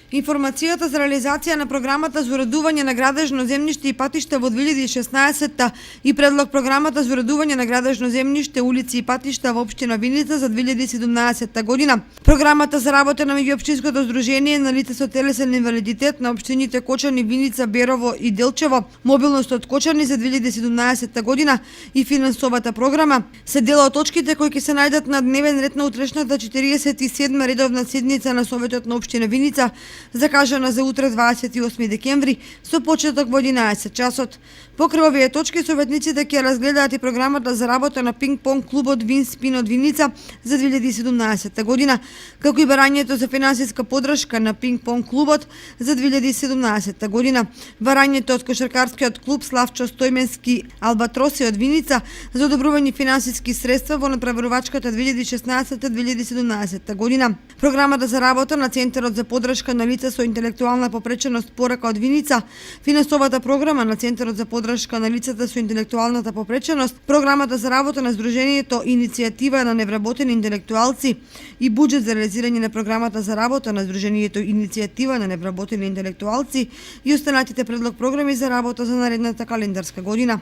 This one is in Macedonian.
Информацијата за реализација на програмата за уредување на градежно земјиште и патишта во 2016 и предлог програмата за уредување на градежно земјиште, улици и патишта во општина Виница за 2017 година. Програмата за работа на меѓуопштинското здружение на лица со телесен инвалидитет на општините Кочани, Виница, Берово и Делчево, мобилност од Кочани за 2017 година и финансовата програма се дел од точките кои ќе се најдат на дневен ред на утрешната 47 редовна седница на Советот на општина Виница, закажана за утре 28 декември со почеток во 11 часот. Покрај овие точки советниците ќе разгледаат и програмата за работа на пинг-понг клубот Винспин од Виница за 2017 година, како и барањето за финансиска подршка на пинг-понг клубот за 2017 година, барањето од кошаркарскиот клуб Славчо Стојменски Албатроси од Виница за одобрување финансиски средства во натпреварувачката 2016-2017 година, програмата за работа на Центарот за подршка на лица со интелектуална попреченост Порака од Виница, финансовата програма на Центарот за подршка на лицата со интелектуалната попреченост, програмата за работа на Сдруженијето Иницијатива на невработени интелектуалци и буџет за реализирање на програмата за работа на Сдруженијето Иницијатива на невработени интелектуалци и останатите предлог програми за работа за наредната календарска година.